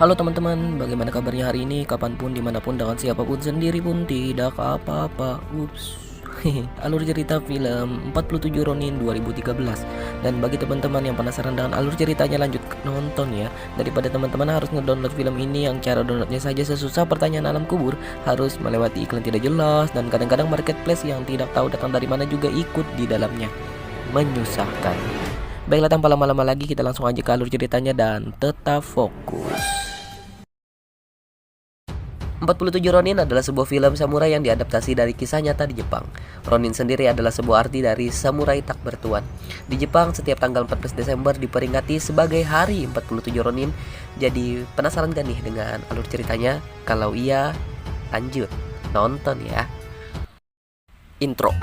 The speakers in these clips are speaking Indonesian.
Halo teman-teman, bagaimana kabarnya hari ini? Kapanpun, dimanapun, dengan siapapun, sendiri pun tidak apa-apa. Ups. Alur cerita film 47 Ronin 2013. Dan bagi teman-teman yang penasaran dengan alur ceritanya, lanjut nonton ya. Daripada teman-teman harus ngedownload film ini yang cara downloadnya saja sesusah pertanyaan alam kubur, harus melewati iklan tidak jelas, dan kadang-kadang marketplace yang tidak tahu datang dari mana juga ikut di dalamnya. Menyusahkan. Baiklah, tanpa lama-lama lagi kita langsung aja ke alur ceritanya dan tetap fokus. 47 Ronin adalah sebuah film samurai yang diadaptasi dari kisah nyata di Jepang. Ronin sendiri adalah sebuah arti dari samurai tak bertuan. Di Jepang, setiap tanggal 14 Desember diperingati sebagai Hari 47 Ronin. Jadi, penasaran gak nih dengan alur ceritanya? Kalau iya, lanjut nonton ya. Intro.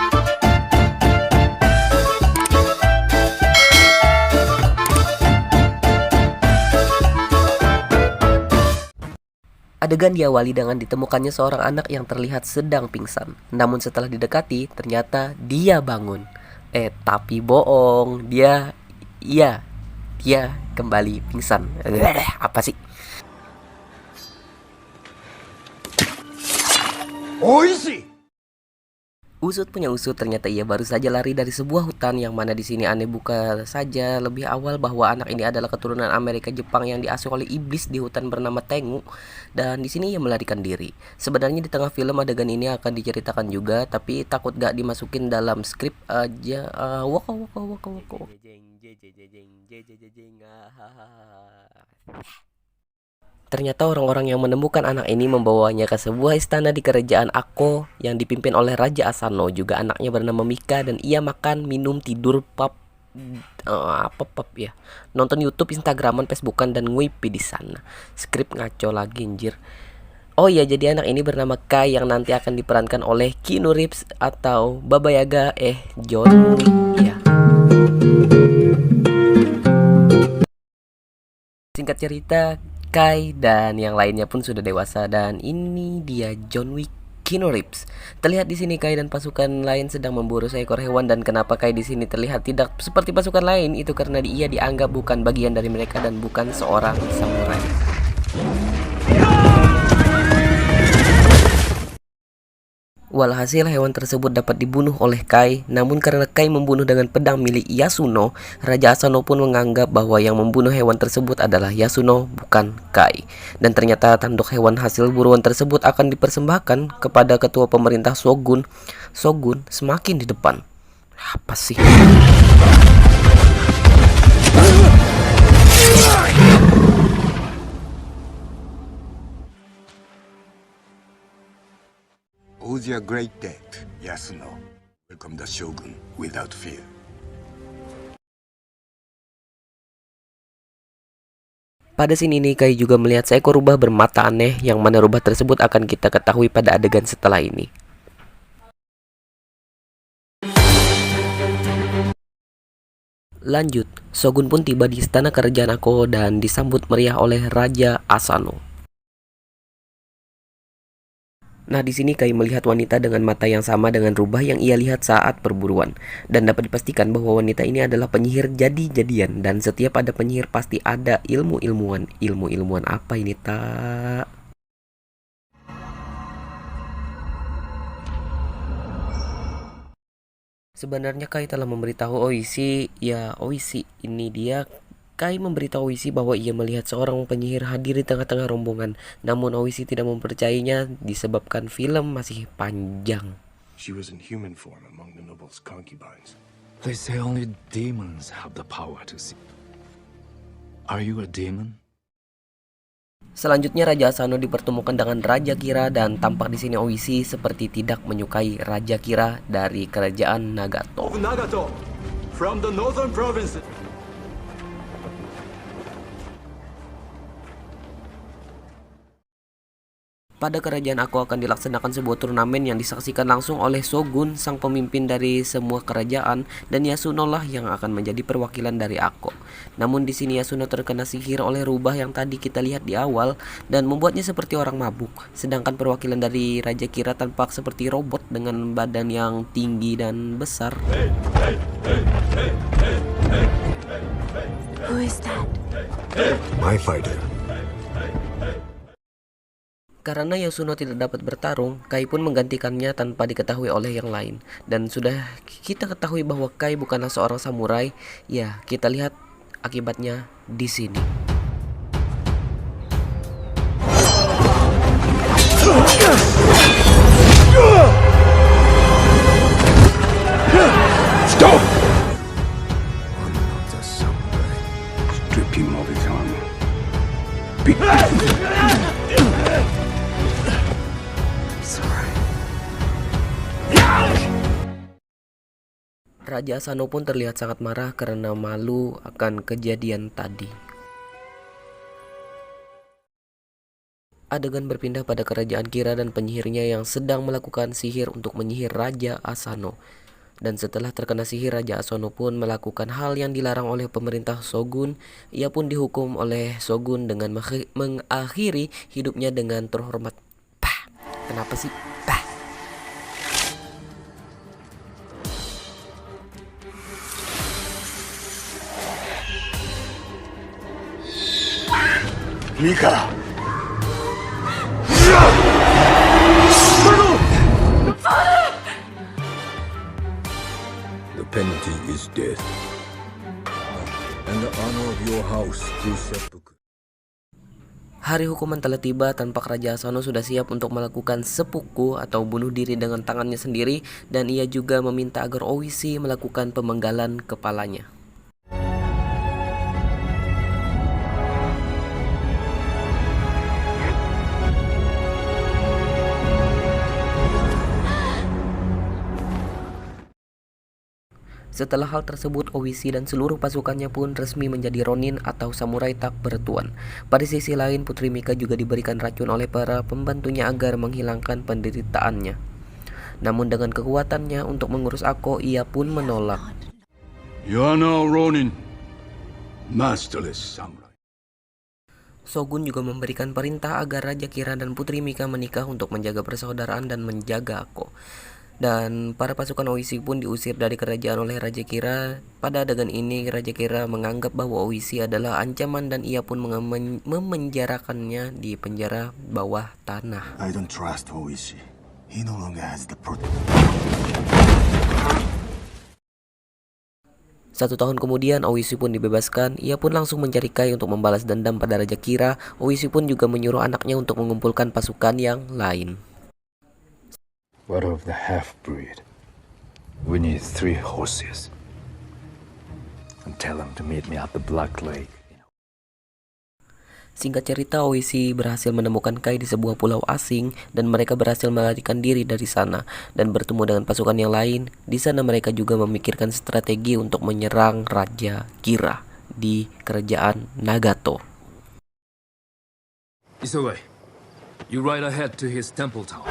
Adegan diawali dengan ditemukannya seorang anak yang terlihat sedang pingsan. Namun setelah didekati, ternyata dia bangun. Tapi bohong. Dia kembali pingsan. Apa sih? Oishi! Usut punya usut, ternyata ia baru saja lari dari sebuah hutan yang mana di sini aneh buka saja lebih awal bahwa anak ini adalah keturunan Amerika Jepang yang diasuh oleh iblis di hutan bernama Tengu, dan di sini ia melarikan diri. Sebenarnya di tengah film adegan ini akan diceritakan juga, tapi takut gak dimasukin dalam skrip aja. Ternyata orang-orang yang menemukan anak ini membawanya ke sebuah istana di kerajaan Akko yang dipimpin oleh Raja Asano. Juga anaknya bernama Mika, dan ia makan, minum, tidur, nonton YouTube, Instagraman, Facebookan, dan nguipi di sana. Skrip ngaco lagi anjir. Oh iya, jadi anak ini bernama Kai yang nanti akan diperankan oleh Keanu Reeves atau Baba Yaga John Wick ya. Singkat cerita, Kai dan yang lainnya pun sudah dewasa, dan ini dia John Wick Keanu Reeves. Terlihat di sini Kai dan pasukan lain sedang memburu seekor hewan, dan kenapa Kai di sini terlihat tidak seperti pasukan lain itu karena ia dianggap bukan bagian dari mereka dan bukan seorang samurai. Walhasil hewan tersebut dapat dibunuh oleh Kai, namun karena Kai membunuh dengan pedang milik Yasuno, Raja Asano pun menganggap bahwa yang membunuh hewan tersebut adalah Yasuno, bukan Kai. Dan ternyata tanduk hewan hasil buruan tersebut akan dipersembahkan kepada ketua pemerintah Shogun. Shogun semakin di depan. Apa sih? Owes you a great debt, Yasuno. Welcome the Shogun without fear. Pada scene ini Kai juga melihat seekor rubah bermata aneh, yang mana rubah tersebut akan kita ketahui pada adegan setelah ini. Lanjut, Shogun pun tiba di istana kerajaan Akko dan disambut meriah oleh Raja Asano. Nah, di sini Kai melihat wanita dengan mata yang sama dengan rubah yang ia lihat saat perburuan, dan dapat dipastikan bahwa wanita ini adalah penyihir jadi-jadian, dan setiap ada penyihir pasti ada ilmu-ilmuwan. Ilmu-ilmuwan apa ini, tak? Sebenarnya Kai telah memberitahu Oishi, ini dia. Kai memberitahu Oishi bahwa ia melihat seorang penyihir hadir di tengah-tengah rombongan. Namun Oishi tidak mempercayainya disebabkan film masih panjang. She was in human form among the noble's concubines. They say only demons have the power to see. Are you a demon? Selanjutnya Raja Asano dipertemukan dengan Raja Kira, dan tampak di sini Oishi seperti tidak menyukai Raja Kira dari kerajaan Nagato. Nagato, from the northern provinces. Pada kerajaan Akko akan dilaksanakan sebuah turnamen yang disaksikan langsung oleh Shogun, sang pemimpin dari semua kerajaan, dan Yasuno lah yang akan menjadi perwakilan dari Akko. Namun di sini Yasuno terkena sihir oleh rubah yang tadi kita lihat di awal dan membuatnya seperti orang mabuk. Sedangkan perwakilan dari Raja Kira tampak seperti robot dengan badan yang tinggi dan besar. Who is that? My fighter. Karena Yasuno tidak dapat bertarung, Kai pun menggantikannya tanpa diketahui oleh yang lain. Dan sudah kita ketahui bahwa Kai bukanlah seorang samurai, ya kita lihat akibatnya di sini. Stop! I'm not a samurai. Strip him of his armor. Sorry. Raja Asano pun terlihat sangat marah karena malu akan kejadian tadi. Adegan berpindah pada kerajaan Kira dan penyihirnya yang sedang melakukan sihir untuk menyihir Raja Asano. Dan setelah terkena sihir, Raja Asano pun melakukan hal yang dilarang oleh pemerintah Shogun. Ia pun dihukum oleh Shogun dengan mengakhiri hidupnya dengan terhormat. Pah, kenapa sih? Pah. Mika! The penalty is death. And the honor of your house through seppuku. Hari hukuman telah tiba. Tampak Raja Asano sudah siap untuk melakukan seppuku atau bunuh diri dengan tangannya sendiri, dan ia juga meminta agar Oishi melakukan pemenggalan kepalanya. Setelah hal tersebut, Oishi dan seluruh pasukannya pun resmi menjadi Ronin atau samurai tak bertuan. Pada sisi lain, Putri Mika juga diberikan racun oleh para pembantunya agar menghilangkan penderitaannya. Namun dengan kekuatannya untuk mengurus Ako, ia pun menolak. You are now Ronin, masterless samurai. Shogun juga memberikan perintah agar Raja Kira dan Putri Mika menikah untuk menjaga persaudaraan dan menjaga Ako. Dan para pasukan Oishi pun diusir dari kerajaan oleh Raja Kira. Pada adegan ini, Raja Kira menganggap bahwa Oishi adalah ancaman dan ia pun memenjarakannya di penjara bawah tanah. I don't trust Oishi. He no longer has the Satu tahun kemudian, Oishi pun dibebaskan. Ia pun langsung mencari Kai untuk membalas dendam pada Raja Kira. Oishi pun juga menyuruh anaknya untuk mengumpulkan pasukan yang lain. What of the half-breed? We need 3 horses. And tell them to meet me at the Black Lake. Singkat cerita, Oishi berhasil menemukan Kai di sebuah pulau asing dan mereka berhasil melarikan diri dari sana dan bertemu dengan pasukan yang lain. Di sana mereka juga memikirkan strategi untuk menyerang Raja Kira di kerajaan Nagato. Isoge, you ride ahead to his temple town.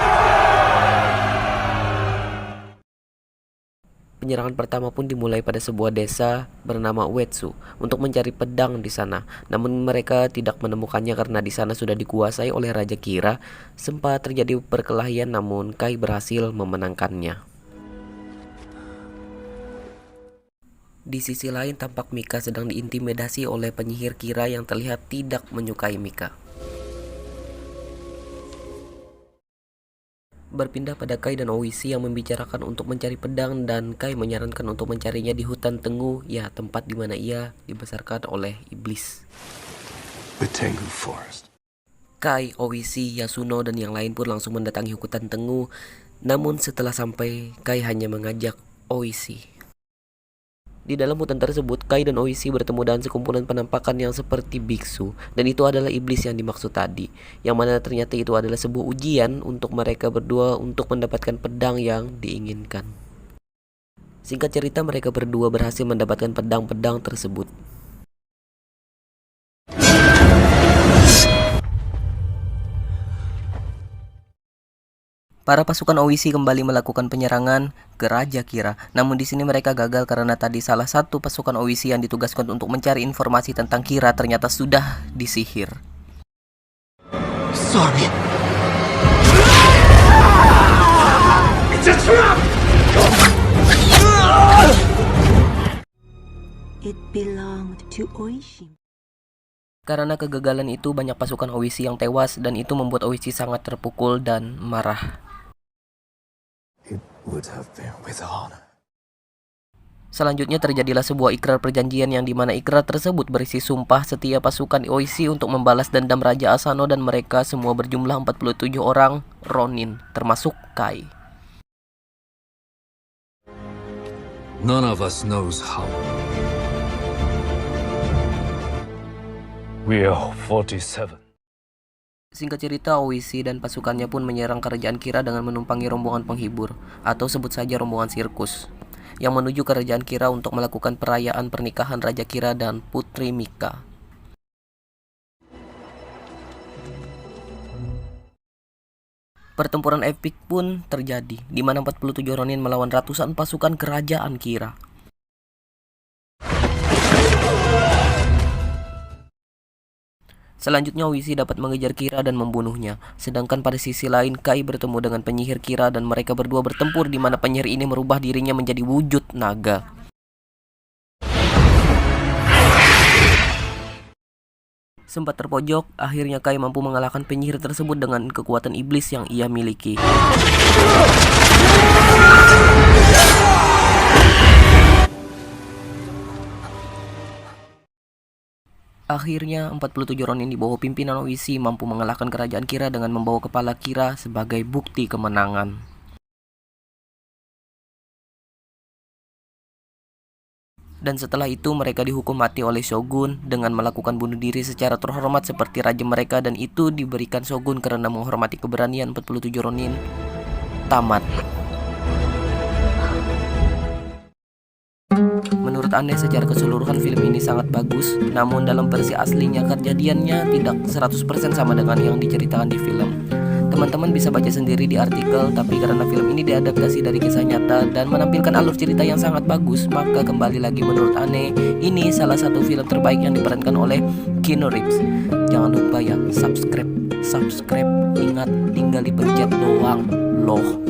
Penyerangan pertama pun dimulai pada sebuah desa bernama Uetsu untuk mencari pedang di sana. Namun mereka tidak menemukannya karena di sana sudah dikuasai oleh Raja Kira. Sempat terjadi perkelahian namun Kai berhasil memenangkannya. Di sisi lain, tampak Mika sedang diintimidasi oleh penyihir Kira yang terlihat tidak menyukai Mika. Berpindah pada Kai dan Oishi yang membicarakan untuk mencari pedang, dan Kai menyarankan untuk mencarinya di hutan Tengu, ya tempat di mana ia dibesarkan oleh iblis. The Tengu Forest. Kai, Oishi, Yasuno dan yang lain pun langsung mendatangi hutan Tengu. Namun setelah sampai, Kai hanya mengajak Oishi. Di dalam hutan tersebut, Kai dan Oishi bertemu dengan sekumpulan penampakan yang seperti biksu, dan itu adalah iblis yang dimaksud tadi, yang mana ternyata itu adalah sebuah ujian untuk mereka berdua untuk mendapatkan pedang yang diinginkan. Singkat cerita, mereka berdua berhasil mendapatkan pedang-pedang tersebut. Para pasukan Oishi kembali melakukan penyerangan ke Raja Kira. Namun di sini mereka gagal karena tadi salah satu pasukan Oishi yang ditugaskan untuk mencari informasi tentang Kira ternyata sudah disihir. Sorry. It's a trap! It belonged to Oishi. Karena kegagalan itu banyak pasukan Oishi yang tewas dan itu membuat Oishi sangat terpukul dan marah. It would have been with honor. Selanjutnya terjadilah sebuah ikrar perjanjian yang dimana ikrar tersebut berisi sumpah setia pasukan Oishi untuk membalas dendam Raja Asano dan mereka semua berjumlah 47 orang Ronin, termasuk Kai. None of us knows how. We are 47. Singkat cerita, Oishi dan pasukannya pun menyerang kerajaan Kira dengan menumpangi rombongan penghibur, atau sebut saja rombongan sirkus, yang menuju kerajaan Kira untuk melakukan perayaan pernikahan Raja Kira dan Putri Mika. Pertempuran epik pun terjadi, di mana 47 Ronin melawan ratusan pasukan kerajaan Kira. Selanjutnya Oishi dapat mengejar Kira dan membunuhnya. Sedangkan pada sisi lain Kai bertemu dengan penyihir Kira dan mereka berdua bertempur di mana penyihir ini merubah dirinya menjadi wujud naga. Sempat terpojok, akhirnya Kai mampu mengalahkan penyihir tersebut dengan kekuatan iblis yang ia miliki. Akhirnya 47 Ronin di bawah pimpinan Oishi mampu mengalahkan kerajaan Kira dengan membawa kepala Kira sebagai bukti kemenangan. Dan setelah itu mereka dihukum mati oleh Shogun dengan melakukan bunuh diri secara terhormat seperti raja mereka, dan itu diberikan Shogun karena menghormati keberanian 47 Ronin. Tamat. Menurut Ane secara keseluruhan film ini sangat bagus, namun dalam versi aslinya kejadiannya tidak 100% sama dengan yang diceritakan di film. Teman-teman bisa baca sendiri di artikel, tapi karena film ini diadaptasi dari kisah nyata dan menampilkan alur cerita yang sangat bagus, maka kembali lagi menurut Ane, ini salah satu film terbaik yang diperankan oleh Keanu Reeves. Jangan lupa ya, subscribe. Ingat, tinggal dipencet doang loh.